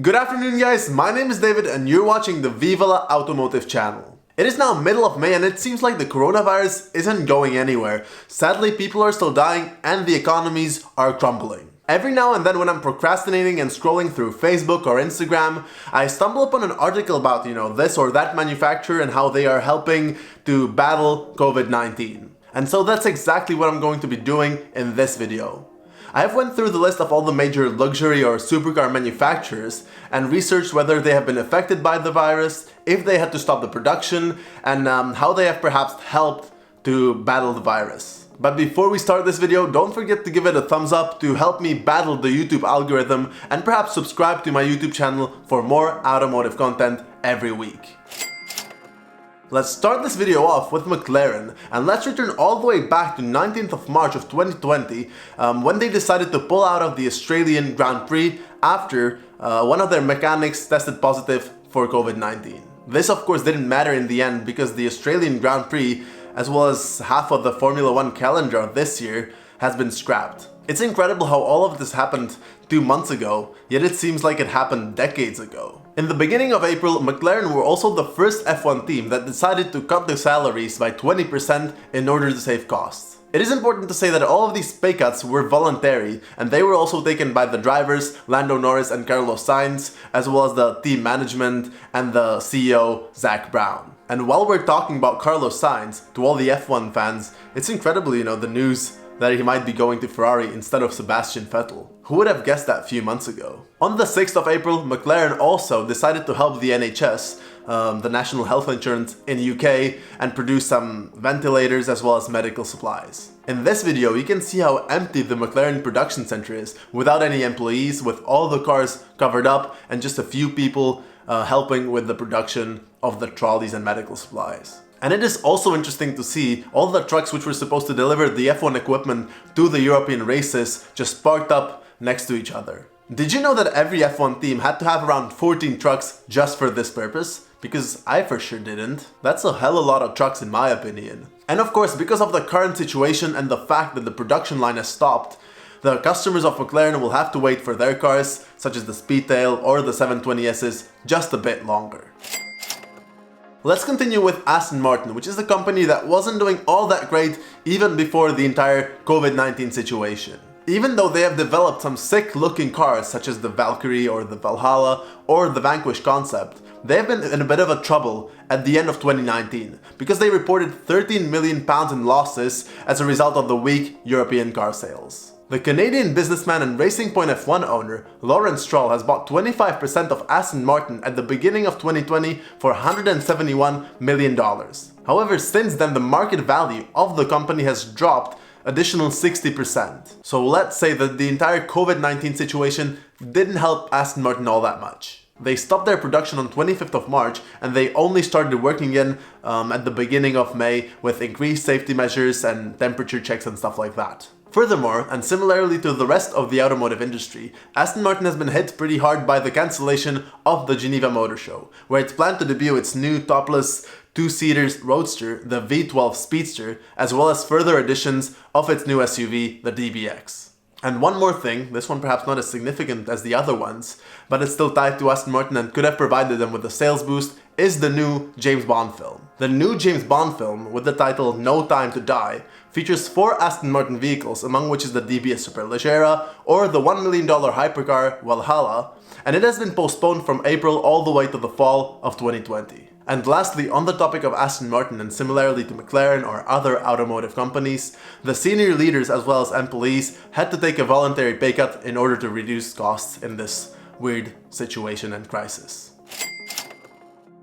Good afternoon guys, my name is David and you're watching the VivaLaAutomotive channel. It is now middle of May and it seems like the coronavirus isn't going anywhere. Sadly, people are still dying and the economies are crumbling. Every now and then when I'm procrastinating and scrolling through Facebook or Instagram, I stumble upon an article about, this or that manufacturer and how they are helping to battle COVID-19. And so that's exactly what I'm going to be doing in this video. I have went through the list of all the major luxury or supercar manufacturers and researched whether they have been affected by the virus, if they had to stop the production, and how they have perhaps helped to battle the virus. But before we start this video, don't forget to give it a thumbs up to help me battle the YouTube algorithm and perhaps subscribe to my YouTube channel for more automotive content every week. Let's start this video off with McLaren and let's return all the way back to 19th of March of 2020 when they decided to pull out of the Australian Grand Prix after one of their mechanics tested positive for COVID-19. This of course didn't matter in the end because the Australian Grand Prix, as well as half of the Formula 1 calendar this year, has been scrapped. It's incredible how all of this happened 2 months ago, yet it seems like it happened decades ago. In the beginning of April, McLaren were also the first F1 team that decided to cut their salaries by 20% in order to save costs. It is important to say that all of these pay cuts were voluntary and they were also taken by the drivers, Lando Norris and Carlos Sainz, as well as the team management and the CEO, Zak Brown. And while we're talking about Carlos Sainz, to all the F1 fans, it's incredible, the news that he might be going to Ferrari instead of Sebastian Vettel. Who would have guessed that a few months ago? On the 6th of April, McLaren also decided to help the NHS, the National Health Insurance in UK, and produce some ventilators as well as medical supplies. In this video, you can see how empty the McLaren production center is, without any employees, with all the cars covered up, and just a few people helping with the production of the trolleys and medical supplies. And it is also interesting to see all the trucks which were supposed to deliver the F1 equipment to the European races just parked up next to each other. Did you know that every F1 team had to have around 14 trucks just for this purpose? Because I for sure didn't. That's a hell of a lot of trucks in my opinion. And of course, because of the current situation and the fact that the production line has stopped, the customers of McLaren will have to wait for their cars, such as the Speedtail or the 720Ss, just a bit longer. Let's continue with Aston Martin, which is a company that wasn't doing all that great even before the entire COVID-19 situation. Even though they have developed some sick looking cars such as the Valkyrie or the Valhalla or the Vanquish concept, they have been in a bit of a trouble at the end of 2019 because they reported £13 million in losses as a result of the weak European car sales. The Canadian businessman and Racing Point F1 owner, Lawrence Stroll, has bought 25% of Aston Martin at the beginning of 2020 for $171 million. However, since then the market value of the company has dropped additional 60%. So let's say that the entire COVID-19 situation didn't help Aston Martin all that much. They stopped their production on 25th of March and they only started working again at the beginning of May with increased safety measures and temperature checks and stuff like that. Furthermore, and similarly to the rest of the automotive industry, Aston Martin has been hit pretty hard by the cancellation of the Geneva Motor Show, where it's planned to debut its new topless two-seater roadster, the V12 Speedster, as well as further additions of its new SUV, the DBX. And one more thing, this one perhaps not as significant as the other ones, but it's still tied to Aston Martin and could have provided them with a sales boost, is the new James Bond film. The new James Bond film, with the title No Time to Die, features 4 Aston Martin vehicles, among which is the DBS Superleggera or the $1 million hypercar Valhalla, and it has been postponed from April all the way to the fall of 2020. And lastly, on the topic of Aston Martin and similarly to McLaren or other automotive companies, the senior leaders as well as employees had to take a voluntary pay cut in order to reduce costs in this weird situation and crisis.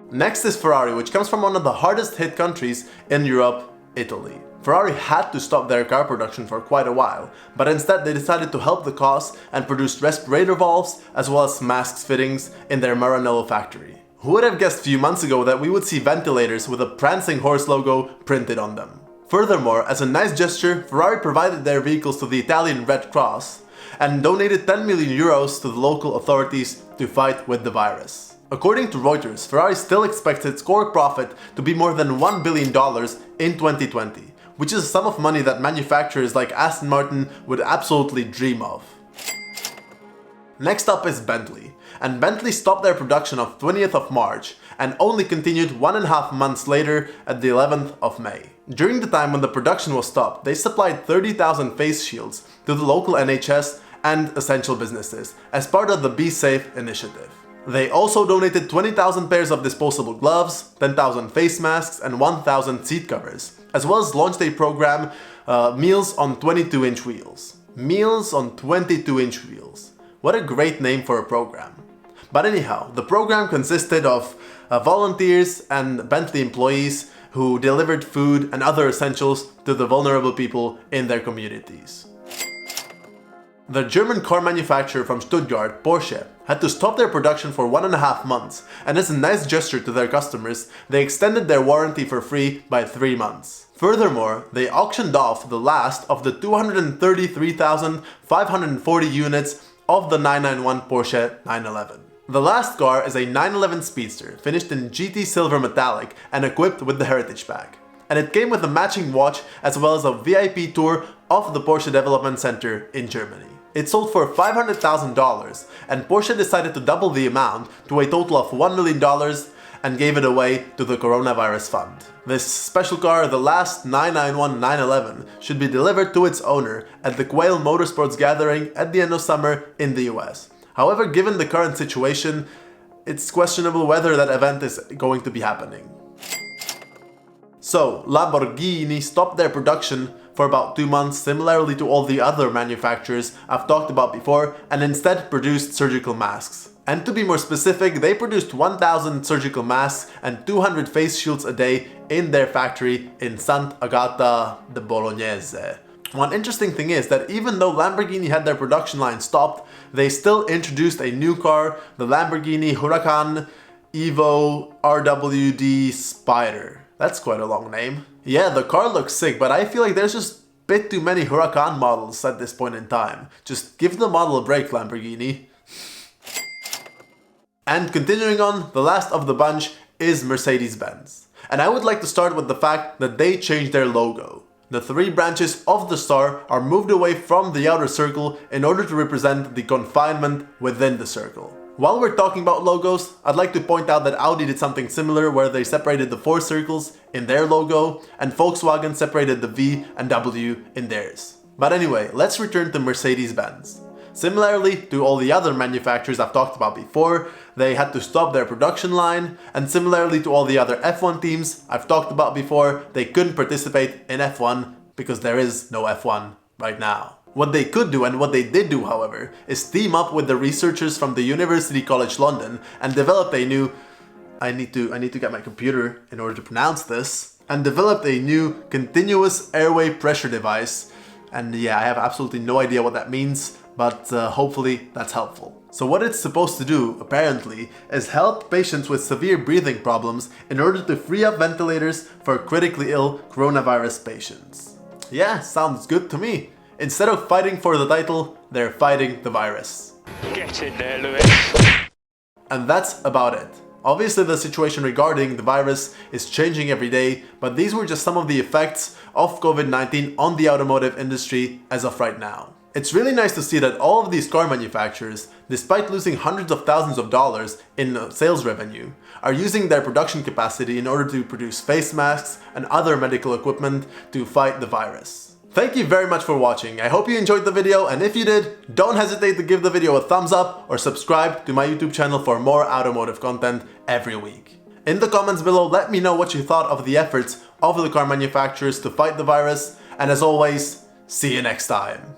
Next is Ferrari, which comes from one of the hardest hit countries in Europe, Italy. Ferrari had to stop their car production for quite a while, but instead they decided to help the cause and produced respirator valves as well as masks fittings in their Maranello factory. Who would have guessed a few months ago that we would see ventilators with a prancing horse logo printed on them? Furthermore, as a nice gesture, Ferrari provided their vehicles to the Italian Red Cross and donated 10 million euros to the local authorities to fight with the virus. According to Reuters, Ferrari still expects its core profit to be more than $1 billion in 2020, which is a sum of money that manufacturers like Aston Martin would absolutely dream of. Next up is Bentley, and Bentley stopped their production on 20th of March and only continued 1.5 months later at the 11th of May. During the time when the production was stopped, they supplied 30,000 face shields to the local NHS and essential businesses as part of the Be Safe initiative. They also donated 20,000 pairs of disposable gloves, 10,000 face masks and 1,000 seat covers, as well as launched a program, Meals on 22-inch Wheels. Meals on 22-inch Wheels. What a great name for a program. But anyhow, the program consisted of volunteers and Bentley employees who delivered food and other essentials to the vulnerable people in their communities. The German car manufacturer from Stuttgart, Porsche, had to stop their production for 1.5 months, and as a nice gesture to their customers, they extended their warranty for free by 3 months. Furthermore, they auctioned off the last of the 233,540 units of the 991 Porsche 911. The last car is a 911 Speedster, finished in GT Silver Metallic and equipped with the Heritage Pack. And it came with a matching watch as well as a VIP tour of the Porsche Development Center in Germany. It sold for $500,000, and Porsche decided to double the amount to a total of $1 million and gave it away to the coronavirus fund. This special car, the last 991 911, should be delivered to its owner at the Quail Motorsports Gathering at the end of summer in the US. However, given the current situation, it's questionable whether that event is going to be happening. So, Lamborghini stopped their production for about 2 months, similarly to all the other manufacturers I've talked about before, and instead produced surgical masks. And to be more specific, they produced 1,000 surgical masks and 200 face shields a day in their factory in Sant'Agata de Bolognese. One interesting thing is that even though Lamborghini had their production line stopped, they still introduced a new car, the Lamborghini Huracan Evo RWD Spider. That's quite a long name. Yeah, the car looks sick, but I feel like there's just a bit too many Huracan models at this point in time. Just give the model a break, Lamborghini. And continuing on, the last of the bunch is Mercedes-Benz. And I would like to start with the fact that they changed their logo. The 3 branches of the star are moved away from the outer circle in order to represent the confinement within the circle. While we're talking about logos, I'd like to point out that Audi did something similar where they separated the 4 circles in their logo and Volkswagen separated the V and W in theirs. But anyway, let's return to Mercedes-Benz. Similarly to all the other manufacturers I've talked about before, they had to stop their production line, and similarly to all the other F1 teams I've talked about before, they couldn't participate in F1 because there is no F1 right now. What they could do, and what they did do however, is team up with the researchers from the University College London and developed a new... I need to get my computer in order to pronounce this. And developed a new continuous airway pressure device. And yeah, I have absolutely no idea what that means, but hopefully that's helpful. So what it's supposed to do, apparently, is help patients with severe breathing problems in order to free up ventilators for critically ill coronavirus patients. Yeah, sounds good to me. Instead of fighting for the title, they're fighting the virus. Get in there, Lewis. And that's about it. Obviously the situation regarding the virus is changing every day, but these were just some of the effects of COVID-19 on the automotive industry as of right now. It's really nice to see that all of these car manufacturers, despite losing hundreds of thousands of dollars in sales revenue, are using their production capacity in order to produce face masks and other medical equipment to fight the virus. Thank you very much for watching. I hope you enjoyed the video, and if you did, don't hesitate to give the video a thumbs up or subscribe to my YouTube channel for more automotive content every week. In the comments below, let me know what you thought of the efforts of the car manufacturers to fight the virus, and as always, see you next time.